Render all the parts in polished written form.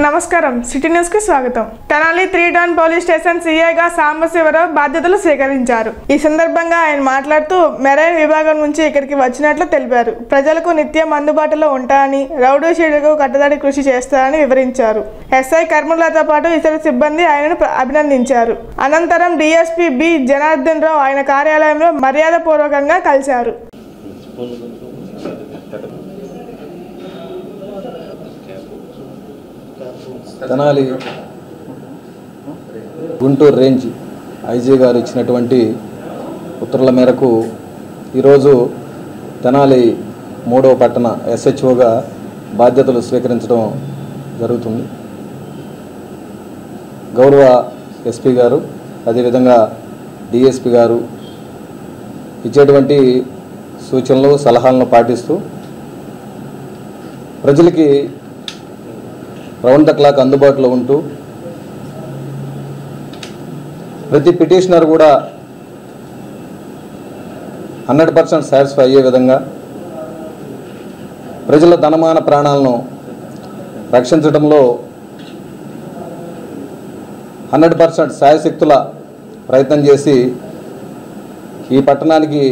నమస్కారం city news కి స్వాగతం. తెనాలి 3 టౌన్ పోలీస్ స్టేషన్ సీఐగా సాంబశివరావు బాధ్యతలు స్వీకరించారు. ఈ సందర్భంగా ఆయన మాట్లాడుతూ మెరైన్ విభాగం నుంచి ఇక్కడికి వచ్చినట్లు తెలిపారు. ప్రజలకు నిత్యం అందుబాటులో ఉంటారని, రౌడీ షీడర్కు కట్టడి కృషి చేస్తారని వివరించారు. ఎస్ఐ కర్మలతో పాటు ఇతర సిబ్బంది ఆయనను అభినందించారు. అనంతరం డీఎస్పీ బి జనార్దన్ రావు ఆయన కార్యాలయంలో మర్యాదపూర్వకంగా కలిశారు. తెనాలి గుంటూరు రేంజ్ ఐజీ గారు ఇచ్చినటువంటి ఉత్తర్వుల మేరకు ఈరోజు తెనాలి 3వ పట్టణ ఎస్హెచ్ఓగా బాధ్యతలు స్వీకరించడం జరుగుతుంది. గౌరవ ఎస్పీ గారు అదేవిధంగా డిఎస్పీ గారు ఇచ్చేటువంటి సూచనలు సలహాలను పాటిస్తూ ప్రజలకి రౌండ్ ద క్లాక్ అందుబాటులో ఉంటూ ప్రతి పిటిషనర్ కూడా 100% సాటిస్ఫై అయ్యే విధంగా ప్రజల ధనమాన ప్రాణాలను రక్షించడంలో 100% శాయశక్తుల ప్రయత్నం చేసి ఈ పట్టణానికి,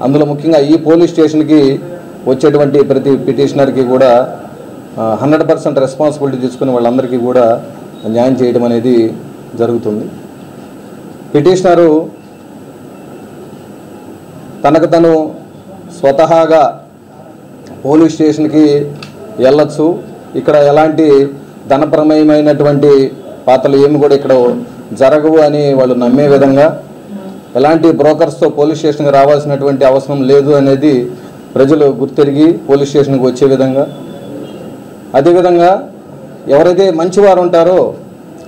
అందులో ముఖ్యంగా ఈ పోలీస్ స్టేషన్కి వచ్చేటువంటి ప్రతి పిటిషనర్కి కూడా 100% రెస్పాన్సిబిలిటీ తీసుకుని వాళ్ళందరికీ కూడా న్యాయం చేయడం అనేది జరుగుతుంది. పిటిషనరు తనకు తను స్వతహాగా పోలీస్ స్టేషన్కి వెళ్ళొచ్చు, ఇక్కడ ఎలాంటి ధనప్రమేయమైనటువంటి పాత్రలు ఏమి కూడా ఇక్కడ జరగవు అని వాళ్ళు నమ్మే విధంగా, ఎలాంటి బ్రోకర్స్తో పోలీస్ స్టేషన్కి రావాల్సినటువంటి అవసరం లేదు అనేది ప్రజలు గుర్తెరిగి పోలీస్ స్టేషన్కి వచ్చే విధంగా, అదేవిధంగా ఎవరైతే మంచివారు ఉంటారో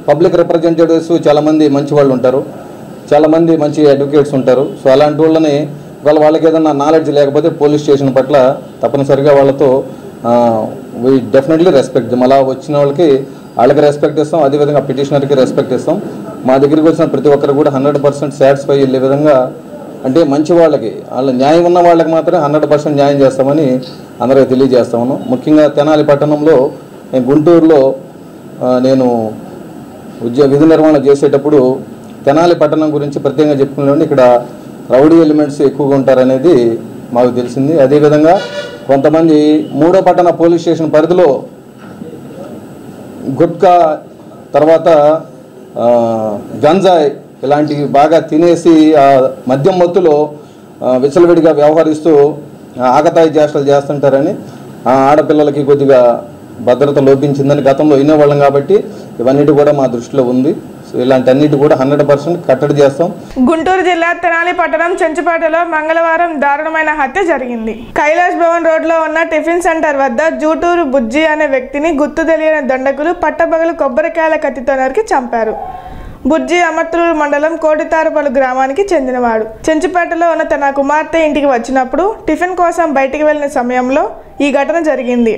పబ్లిక్ రిప్రజెంటేటివ్స్ చాలామంది మంచివాళ్ళు ఉంటారు, చాలామంది మంచి అడ్వకేట్స్ ఉంటారు. సో అలాంటి వాళ్ళని వాళ్ళకి ఏదైనా నాలెడ్జ్ లేకపోతే పోలీస్ స్టేషన్ పట్ల తప్పనిసరిగా వాళ్ళతో వీ డెఫినెట్లీ రెస్పెక్ట్, అలా వచ్చిన వాళ్ళకి రెస్పెక్ట్ ఇస్తాం, అదేవిధంగా పిటిషనర్కి రెస్పెక్ట్ ఇస్తాం. మా దగ్గరికి వచ్చిన ప్రతి ఒక్కరు కూడా 100% సాటిస్ఫై అయ్యే విధంగా, అంటే మంచి వాళ్ళకి, వాళ్ళ న్యాయం ఉన్న వాళ్ళకి మాత్రమే 100% న్యాయం చేస్తామని అందరికీ తెలియజేస్తాము. ముఖ్యంగా తెనాలి పట్టణంలో గుంటూరులో నేను విధి నిర్వహణ చేసేటప్పుడు తెనాలి పట్టణం గురించి ప్రత్యేకంగా చెప్పుకునే ఇక్కడ రౌడీ ఎలిమెంట్స్ ఎక్కువగా ఉంటారనేది మాకు తెలిసింది. అదేవిధంగా కొంతమంది 3వ పట్టణ పోలీస్ స్టేషన్ పరిధిలో గుట్కా తర్వాత గంజాయి ఇలాంటివి బాగా తినేసి ఆ మద్యం మత్తులో విచ్చలవిడిగా వ్యవహరిస్తూ ఆకతాయి చేష్టలు చేస్తుంటారని, ఆడపిల్లలకి కొద్దిగా భద్రత లోపించిందని గతంలో వినేవాళ్ళం. కాబట్టి ఇవన్నిటి కూడా మా దృష్టిలో ఉంది. సో ఇలాంటి అన్నిటి కూడా 100% కట్టడి చేస్తాం. గుంటూరు జిల్లా తెనాలి పట్టణం చెంచుపేటలో మంగళవారం దారుణమైన హత్య జరిగింది. కైలాష్ భవన్ రోడ్లో ఉన్న టిఫిన్ సెంటర్ వద్ద జూటూరు బుజ్జి అనే వ్యక్తిని గుర్తు తెలియని దండకులు పట్టపగలు కొబ్బరికాయల కత్తితో నరికి చంపారు. బుజ్జి అమర్తూరు మండలం కోటితారుపల్లి గ్రామానికి చెందినవాడు. చెంచుపేటలో ఉన్న తన కుమార్తె ఇంటికి వచ్చినప్పుడు టిఫిన్ కోసం బయటికి వెళ్లిన సమయంలో ఈ ఘటన జరిగింది.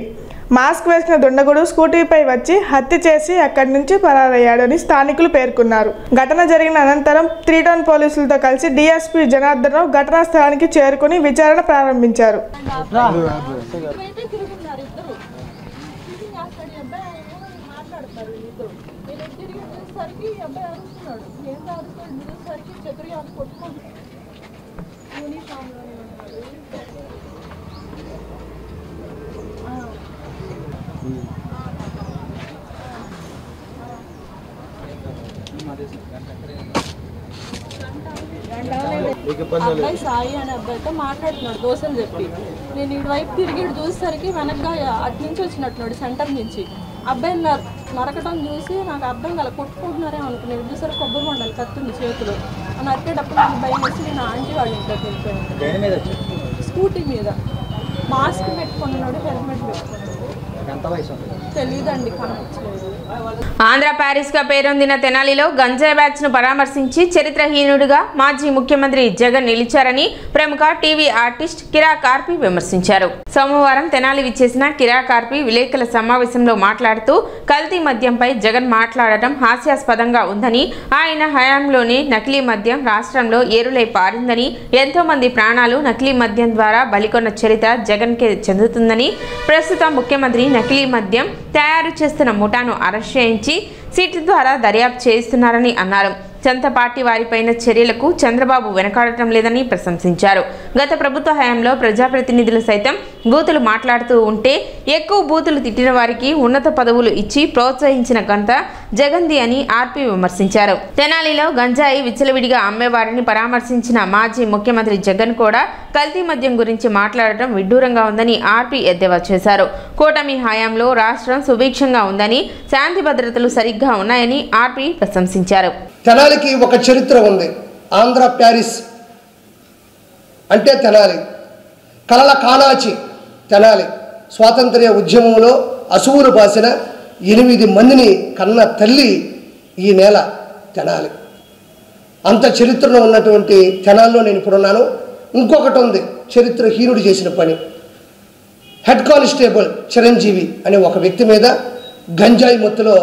మాస్క్ వేసిన దుండగుడు స్కూటీపై వచ్చి హత్య చేసి అక్కడి నుంచి పరారయ్యాడని స్థానికులు పేర్కొన్నారు. ఘటన జరిగిన అనంతరం 3 టౌన్ పోలీసులతో కలిసి డీఎస్పీ జనార్దన్ రావు ఘటనా స్థలానికి చేరుకుని విచారణ ప్రారంభించారు. అబ్బాయి సాయి అనే అబ్బాయితో మాట్లాడుతున్నాడు దోశలు చెప్పి. నేను ఇటువైపు తిరిగి చూసేసరికి వెనక్గా అటు నుంచి వచ్చినట్టున్నాడు సెంటర్ నుంచి. అబ్బాయిని నరకటం చూసి నాకు అర్థం కల కొట్టుకుంటున్నారే అనుకున్నాను. చూసారు కొబ్బరి మండలి కత్తుంది చేతిలో. నరికేటప్పుడు నాకు భయం వేసి నేను ఆంటీ వాళ్ళ ఇంట్లోకి వెళ్ళిపోయాను. స్కూటీ మీద మాస్క్ పెట్టుకున్నాడు, హెల్మెట్ పెట్టుకున్నాడు. తెలీదండి, కనిపించలేదు. ఆంధ్ర ప్యారిస్ గా పేరొందిన తెనాలిలో గంజాయి బ్యాచ్ ను పరామర్శించి చరిత్రహీనుడిగా మాజీ ముఖ్యమంత్రి జగన్ నిలిచారని ప్రముఖ టీవీ ఆర్టిస్ట్ కిరా కార్పి విమర్శించారు. సోమవారం తెనాలి విచ్చేసిన కిరా కార్పి విలేకరుల సమావేశంలో మాట్లాడుతూ కల్తీ మద్యంపై జగన్ మాట్లాడటం హాస్యాస్పదంగా ఉందని, ఆయన హయాంలోనే నకిలీ మద్యం రాష్ట్రంలో ఏరులై పారిందని, ఎంతో మంది ప్రాణాలు నకిలీ మద్యం ద్వారా బలికొన్న చరిత్ర జగన్కే చెందుతుందని, ప్రస్తుతం ముఖ్యమంత్రి నకిలీ మద్యం తయారు చేస్తున్న ముఠాను అరెస్ట్ చేయించి సిట్ ద్వారా దర్యాప్తు చేయిస్తున్నారని అన్నారు. సొంత పార్టీ వారిపైన చర్యలకు చంద్రబాబు వెనకాడటం లేదని ప్రశంసించారు. గత ప్రభుత్వ హయాంలో ప్రజాప్రతినిధులు సైతం బూతులు మాట్లాడుతూ ఉంటే ఎక్కువ బూతులు తిట్టిన వారికి ఉన్నత పదవులు ఇచ్చి ప్రోత్సహించిన ఘనత జగన్ది అని ఆర్పి విమర్శించారు. తెనాలిలో గంజాయి విచ్చలవిడిగా అమ్మేవారిని పరామర్శించిన మాజీ ముఖ్యమంత్రి జగన్ కూడా కల్తీ మద్యం గురించి మాట్లాడటం విడ్డూరంగా ఉందని ఆర్పి ఎద్దేవా చేశారు. కూటమి హయాంలో రాష్ట్రం సుభిక్షంగా ఉందని, శాంతి భద్రతలు సరిగ్గా ఉన్నాయని ఆర్పి ప్రశంసించారు. తెనాలికి ఒక చరిత్ర ఉంది. ఆంధ్ర ప్యారిస్ అంటే తెనాలి, కలల కానాచి తెనాలి. స్వాతంత్ర్య ఉద్యమంలో అసువులు బాసిన 8 మందిని కన్న తల్లి ఈ నేల తెనాలి. అంత చరిత్రలో ఉన్నటువంటి తెనాల్లో నేను ఇప్పుడున్నాను. ఇంకొకటి ఉంది, చరిత్రహీనుడు చేసిన పని. హెడ్ కానిస్టేబుల్ చిరంజీవి అనే ఒక వ్యక్తి మీద గంజాయి మత్తులో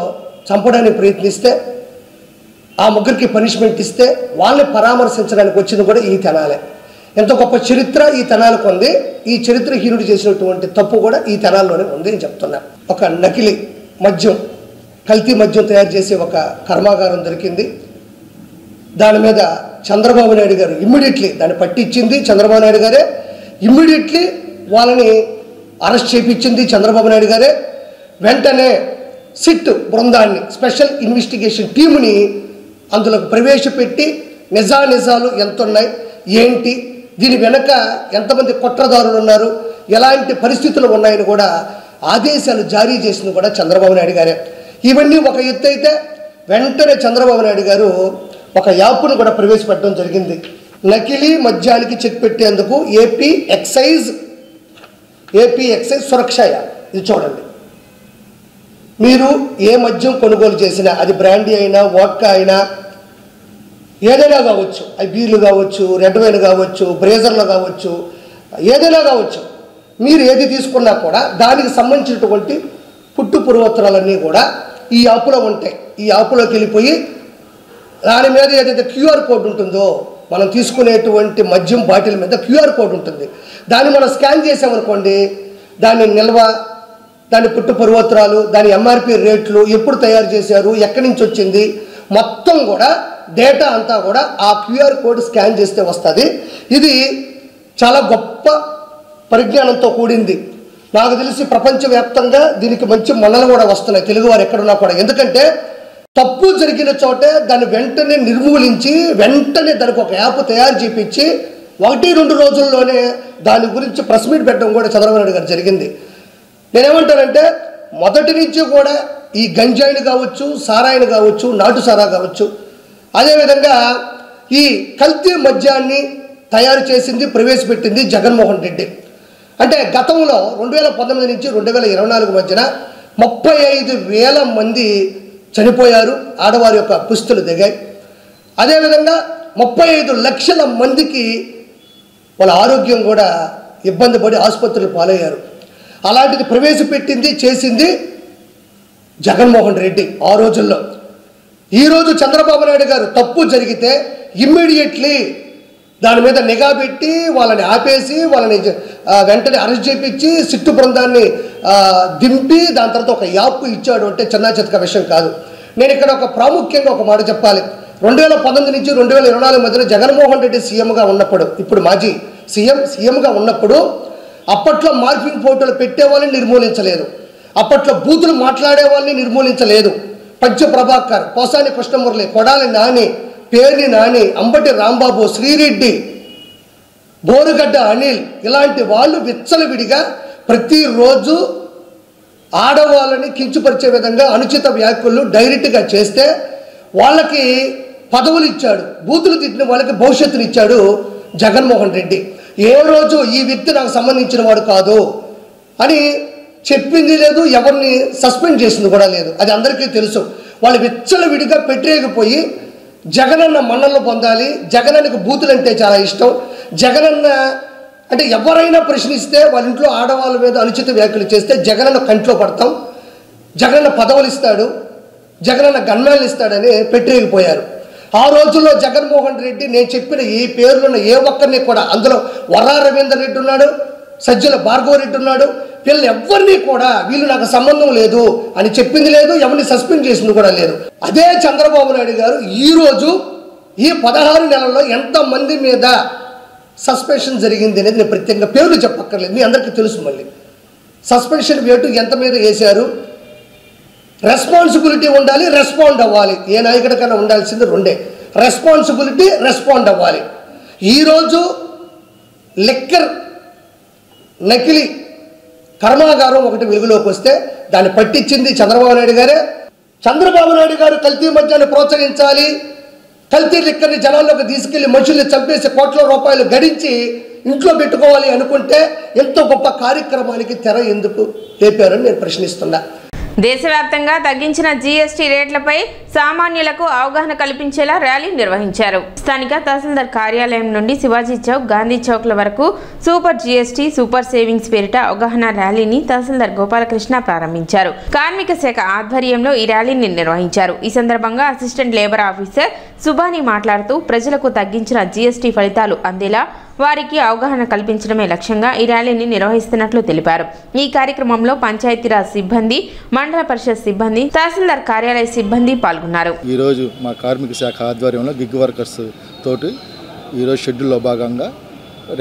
చంపడానికి ప్రయత్నిస్తే ఆ ముగ్గురికి పనిష్మెంట్ ఇస్తే వాళ్ళని పరామర్శించడానికి వచ్చింది కూడా ఈ తెనాలే. ఎంత గొప్ప చరిత్ర ఈ తెనాలకు ఉంది. ఈ చరిత్రహీనుడు చేసినటువంటి తప్పు కూడా ఈ తెనాల్లోనే ఉంది అని చెప్తున్నారు. ఒక నకిలీ మద్యం, కల్తీ మద్యం తయారు చేసే ఒక కర్మాగారం దొరికింది. దాని మీద చంద్రబాబు నాయుడు గారు ఇమ్మీడియట్లీ దాన్ని పట్టించింది చంద్రబాబు నాయుడు గారే. ఇమ్మీడియట్లీ వాళ్ళని అరెస్ట్ చేయించింది చంద్రబాబు నాయుడు గారే. వెంటనే సిట్ బృందాన్ని, స్పెషల్ ఇన్వెస్టిగేషన్ టీముని అందులోకి ప్రవేశపెట్టి నిజాలు ఎంత ఉన్నాయి, ఏంటి, దీని వెనక ఎంతమంది కుట్రదారులు ఉన్నారు, ఎలాంటి పరిస్థితులు ఉన్నాయని కూడా ఆదేశాలు జారీ చేసింది కూడా చంద్రబాబు నాయుడు గారే. ఇవన్నీ ఒక ఎత్తు అయితే వెంటనే చంద్రబాబు నాయుడు గారు ఒక యాప్ను కూడా ప్రవేశపెట్టడం జరిగింది. నకిలీ మద్యానికి చెక్ పెట్టేందుకు ఏపీ ఎక్సైజ్ సురక్ష యాప్. ఇది చూడండి, మీరు ఏ మద్యం కొనుగోలు చేసినా, అది బ్రాండీ అయినా వోడ్కా అయినా ఏదైనా కావచ్చు, అవి బీర్లు కావచ్చు, రెడ్ వైన్ కావచ్చు, బ్రేజర్లు కావచ్చు, ఏదైనా కావచ్చు, మీరు ఏది తీసుకున్నా కూడా దానికి సంబంధించినటువంటి పుట్టు పూర్వోత్తరాలన్నీ కూడా ఈ యాప్లో ఉంటాయి. ఈ యాప్లోకి వెళ్ళిపోయి దాని మీద ఏదైతే క్యూఆర్ కోడ్ ఉంటుందో, మనం తీసుకునేటువంటి మద్యం బాటిల్ మీద క్యూఆర్ కోడ్ ఉంటుంది. దాన్ని మనం స్కాన్ చేసామనుకోండి, దాని నిల్వ, దాని పుట్టు పూర్వోత్తరాలు, దాని ఎంఆర్పి రేట్లు, ఎప్పుడు తయారు చేశారు, ఎక్కడి నుంచి వచ్చింది, మొత్తం కూడా డేటా అంతా కూడా ఆ క్యూఆర్ కోడ్ స్కాన్ చేస్తే వస్తుంది. ఇది చాలా గొప్ప పరిజ్ఞానంతో కూడింది. నాకు తెలిసి ప్రపంచవ్యాప్తంగా దీనికి మంచి మన్నలు కూడా వస్తున్నాయి తెలుగువారు ఎక్కడున్నా కూడా. ఎందుకంటే తప్పు జరిగిన చోటే దాన్ని వెంటనే నిర్మూలించి వెంటనే దానికి ఒక యాప్ తయారు చేయించి 1-2 రోజుల్లోనే దాని గురించి ప్రెస్ మీట్ పెట్టడం కూడా చంద్రబాబు నాయుడు గారు జరిగింది. నేనేమంటానంటే మొదటి నుంచి కూడా ఈ గంజాయిని కావచ్చు, సారాయిని కావచ్చు, నాటు సారా కావచ్చు, అదేవిధంగా ఈ కల్తీ మద్యాన్ని తయారు చేసింది, ప్రవేశపెట్టింది జగన్మోహన్ రెడ్డి. అంటే గతంలో 2019 నుంచి 2024 మధ్యన 35,000 మంది చనిపోయారు, ఆడవారి యొక్క పుస్తులు దిగాయి. అదేవిధంగా 35 లక్షల మందికి వాళ్ళ ఆరోగ్యం కూడా ఇబ్బంది పడి ఆసుపత్రులు పాలయ్యారు. అలాంటిది ప్రవేశపెట్టింది, చేసింది జగన్మోహన్ రెడ్డి ఆ రోజుల్లో. ఈరోజు చంద్రబాబు నాయుడు గారు తప్పు జరిగితే ఇమ్మీడియట్లీ దాని మీద నిఘా పెట్టి వాళ్ళని ఆపేసి వాళ్ళని వెంటనే అరెస్ట్ చేయించి సిట్టు బృందాన్ని దింపి దాని తర్వాత ఒక యాప్ ఇచ్చాడు అంటే చిన్న చితక విషయం కాదు. నేను ఇక్కడ ఒక ప్రాముఖ్యంగా ఒక మాట చెప్పాలి. 2019 నుంచి 2024 మధ్యలో జగన్మోహన్ రెడ్డి సీఎంగా ఉన్నప్పుడు, ఇప్పుడు మాజీ సీఎంగా ఉన్నప్పుడు అప్పట్లో మార్ఫింగ్ ఫోటోలు పెట్టే వాళ్ళని నిర్మూలించలేదు, అప్పట్లో బూతులు మాట్లాడే వాళ్ళని నిర్మూలించలేదు. పంచ ప్రభాకర్, పోసాని కృష్ణమురళి, కొడాలి నాని, పేర్ని నాని, అంబటి రాంబాబు, శ్రీరెడ్డి, బోరుగడ్డ అనిల్, ఇలాంటి వాళ్ళు విచ్చలవిడిగా ప్రతిరోజు ఆడవాళ్ళని కించుపరిచే విధంగా అనుచిత వ్యాఖ్యలు డైరెక్ట్గా చేస్తే వాళ్ళకి పదవులు ఇచ్చాడు, బూతులు తిట్టిన వాళ్ళకి భవిష్యత్తుని ఇచ్చాడు జగన్మోహన్ రెడ్డి. ఏ రోజు ఈ వ్యక్తి నాకు సంబంధించిన వాడు కాదు అని చెప్పింది లేదు, ఎవరిని సస్పెండ్ చేసింది కూడా లేదు. అది అందరికీ తెలుసు. వాళ్ళు విచ్చలవిడిగా పెట్టేయకపోయి జగనన్న మన్నలు పొందాలి, జగనన్నకు బూతులు అంటే చాలా ఇష్టం, జగనన్న అంటే ఎవరైనా ప్రశ్నిస్తే వాళ్ళ ఇంట్లో ఆడవాళ్ళ మీద అనుచిత వ్యాఖ్యలు చేస్తే జగనన్న కంట్లో పడతాం, జగనన్న పదవులు ఇస్తాడు, జగనన్న గన్మ్యాన్లు ఇస్తాడని పెట్టేగిపోయారు. ఆ రోజుల్లో జగన్మోహన్ రెడ్డి నేను చెప్పిన ఈ పేర్లున్న ఏ ఒక్కరిని కూడా, అందులో వర్రా రవీందర్ రెడ్డి ఉన్నాడు, సజ్జల భార్గవ రెడ్డి ఉన్నాడు, వీళ్ళని ఎవరిని కూడా వీళ్ళు నాకు సంబంధం లేదు అని చెప్పింది లేదు, ఎవరిని సస్పెండ్ చేసింది కూడా లేదు. అదే చంద్రబాబు నాయుడు గారు ఈరోజు ఈ 16 నెలల్లో ఎంతమంది మీద సస్పెన్షన్ జరిగింది అనేది నేను ప్రత్యేకంగా పేర్లు చెప్పక్కర్లేదు, మీ అందరికీ తెలుసు. మళ్ళీ సస్పెన్షన్ వేటు ఎంత మీద వేశారు, రెస్పాన్సిబిలిటీ ఉండాలి, రెస్పాండ్ అవ్వాలి. ఏ నాయకుడికైనా ఉండాల్సింది రెండే, రెస్పాన్సిబిలిటీ, రెస్పాండ్ అవ్వాలి. ఈరోజు లిక్కర్ నకిలీ కర్మాగారం ఒకటి వెలుగులోకి వస్తే దాన్ని పట్టించింది చంద్రబాబు నాయుడు గారే. చంద్రబాబు నాయుడు గారు కల్తీ మద్యాన్ని ప్రోత్సహించాలి, కల్తీ లిక్కర్ని జనాల్లోకి తీసుకెళ్లి మనుషుల్ని చంపేసి కోట్ల రూపాయలు గడించి ఇంట్లో పెట్టుకోవాలి అనుకుంటే ఎంతో గొప్ప కార్యక్రమానికి తెర ఎందుకు లేపారని నేను ప్రశ్నిస్తున్నా. దేశవ్యాప్తంగా తగ్గించిన జీఎస్టీ రేట్లపై సామాన్యులకు అవగాహన కల్పించేలా ర్యాలీ నిర్వహించారు. స్థానిక తహసీల్దార్ కార్యాలయం నుండి శివాజీ చౌక్, గాంధీ చౌక్ల వరకు సూపర్ జీఎస్టీ, సూపర్ సేవింగ్స్ పేరిట అవగాహన ర్యాలీని తహసీల్దార్ గోపాలకృష్ణ ప్రారంభించారు. కార్మిక శాఖ ఆధ్వర్యంలో ఈ ర్యాలీని నిర్వహించారు. ఈ సందర్భంగా అసిస్టెంట్ లేబర్ ఆఫీసర్ సుబాని మాట్లాడుతూ ప్రజలకు తగ్గించిన జీఎస్టీ ఫలితాలు అందేలా వారికి అవగాహన కల్పించడమే లక్ష్యంగా ఈ ర్యాలీని నిర్వహిస్తున్నట్లు తెలిపారు. ఈ కార్యక్రమంలో పంచాయతీరాజ్ సిబ్బంది, మండల పరిషత్ సిబ్బంది, తహసీల్దార్ కార్యాలయ సిబ్బంది పాల్గొన్నారు. ఈరోజు మా కార్మిక శాఖ ఆధ్వర్యంలో గిగ్ వర్కర్స్ తోటి ఈరోజు షెడ్యూల్లో భాగంగా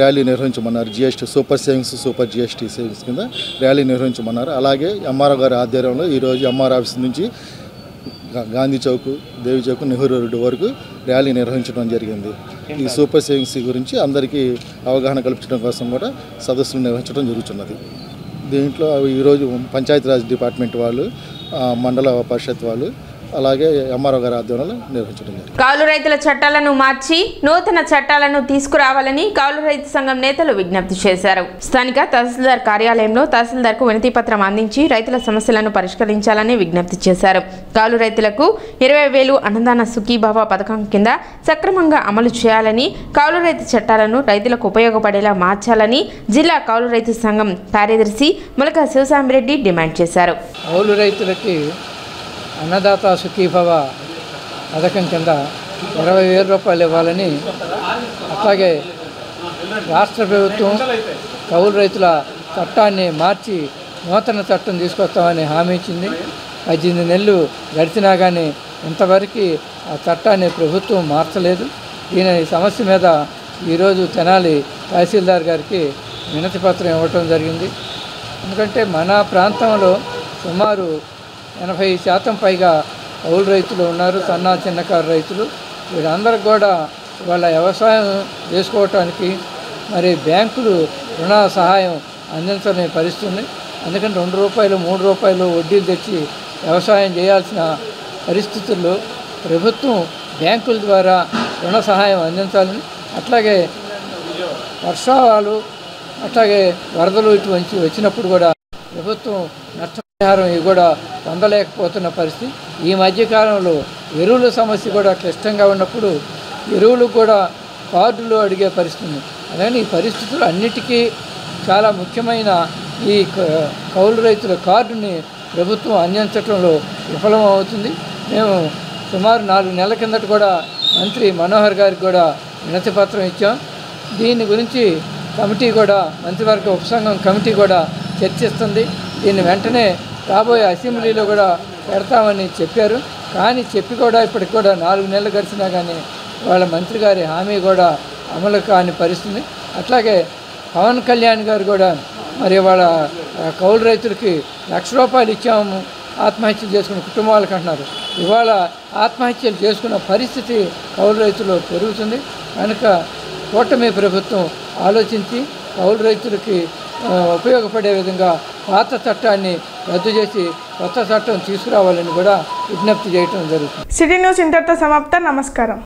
ర్యాలీ నిర్వహించమన్నారు. GST super savings, super GST savings కింద ర్యాలీ నిర్వహించమన్నారు. అలాగే ఎంఆర్ఓ గారి ఆధ్వర్యంలో ఈరోజు ఎంఆర్ ఆఫీస్ నుంచి గాంధీ చౌక్, దేవి చౌక్, నెహ్రూ రోడ్డు వరకు ర్యాలీ నిర్వహించడం జరిగింది. ఈ సూపర్ సేవింగ్స్ గురించి అందరికీ అవగాహన కల్పించడం కోసం కూడా సదస్సులు నిర్వహించడం జరుగుతున్నది. దీంట్లో ఈరోజు పంచాయతీరాజ్ డిపార్ట్మెంట్ వాళ్ళు, మండల పరిషత్ వాళ్ళు, అలాగే ఎంఆర్ఓ గారి ఆధ్వర్యంలో నిర్వహించడం జరిగింది. కౌలు రైతుల చట్టాలను మార్చి నూతన చట్టాలను తీసుకురావాలని కౌలు రైతు సంఘం నేతలు విజ్ఞప్తి చేశారు. స్థానిక తహసీల్దార్ కార్యాలయంలో తహసీల్దార్కు వినతి పత్రం అందించి రైతుల సమస్యలను పరిష్కరించాలని విజ్ఞప్తి చేశారు. కౌలు రైతులకు 20,000 అన్నదాన సుఖీభావ పథకం కింద సక్రమంగా అమలు చేయాలని, కౌలు రైతు చట్టాలను రైతులకు ఉపయోగపడేలా మార్చాలని జిల్లా కౌలు రైతు సంఘం కార్యదర్శి ములక శివసామిరెడ్డి డిమాండ్ చేశారు. కౌలు రైతులకి అన్నదాత సుఖీభవ పథకం కింద 20,000 రూపాయలు ఇవ్వాలని, అట్లాగే రాష్ట్ర ప్రభుత్వం కౌలు రైతుల చట్టాన్ని మార్చి నూతన చట్టం తీసుకొస్తామని హామీ ఇచ్చింది. 18 నెలలు గడిచినా కానీ ఇంతవరకు ఆ చట్టాన్ని ప్రభుత్వం మార్చలేదు. దీని సమస్య మీద ఈరోజు తెనాలి తహసీల్దార్ గారికి వినతి పత్రం ఇవ్వటం జరిగింది. ఎందుకంటే మన ప్రాంతంలో సుమారు 80% పైగా కౌలు రైతులు ఉన్నారు, సన్న చిన్నకారు రైతులు. వీళ్ళందరికీ కూడా వాళ్ళ వ్యవసాయం చేసుకోవటానికి మరి బ్యాంకులు రుణ సహాయం అందించని పరిస్థితి. అందుకని 2 రూపాయలు 3 రూపాయలు వడ్డీలు తెచ్చి వ్యవసాయం చేయాల్సిన పరిస్థితుల్లో ప్రభుత్వం బ్యాంకుల ద్వారా రుణ సహాయం అందించాలని, అట్లాగే వర్షాలు అట్లాగే వరదలు ఇటువంటి వచ్చినప్పుడు కూడా ప్రభుత్వం నష్టపరిహారం ఇవి కూడా పొందలేకపోతున్న పరిస్థితి. ఈ మధ్యకాలంలో ఎరువుల సమస్య కూడా క్లిష్టంగా ఉన్నప్పుడు ఎరువులు కూడా కార్డులు అడిగే పరిస్థితి. అలాగే ఈ పరిస్థితులు అన్నిటికీ చాలా ముఖ్యమైన ఈ కౌలు రైతుల కార్డుని ప్రభుత్వం అందించడంలో విఫలం అవుతుంది. మేము సుమారు 4 నెలల కిందట కూడా మంత్రి మనోహర్ గారికి కూడా వినతి పత్రం ఇచ్చాం. దీని గురించి కమిటీ కూడా, మంత్రివర్గ ఉపసంఘం కమిటీ కూడా చర్చిస్తుంది. దీన్ని వెంటనే రాబోయే అసెంబ్లీలో కూడా పెడతామని చెప్పారు. కానీ చెప్పి కూడా ఇప్పటికి కూడా 4 నెలలు గడిచినా కానీ వాళ్ళ మంత్రి గారి హామీ కూడా అమలు కాని పరిస్థితి. అట్లాగే పవన్ కళ్యాణ్ గారు కూడా మరి వాళ్ళ కౌలు రైతులకి 1,00,000 రూపాయలు ఇచ్చాము ఆత్మహత్యలు చేసుకున్న కుటుంబాలకు అంటున్నారు. ఇవాళ ఆత్మహత్యలు చేసుకున్న పరిస్థితి కౌలు రైతులు పెరుగుతుంది. కనుక కూటమి ప్రభుత్వం ఆలోచించి కౌలు రైతులకి ఉపయోగపడే విధంగా పాత చట్టాన్ని రద్దు చేసి కొత్త చట్టం తీసుకురావాలని కూడా విజ్ఞప్తి చేయడం జరుగుతుంది. సిటీ న్యూస్ ఇంతటితో సమాప్తం. నమస్కారం.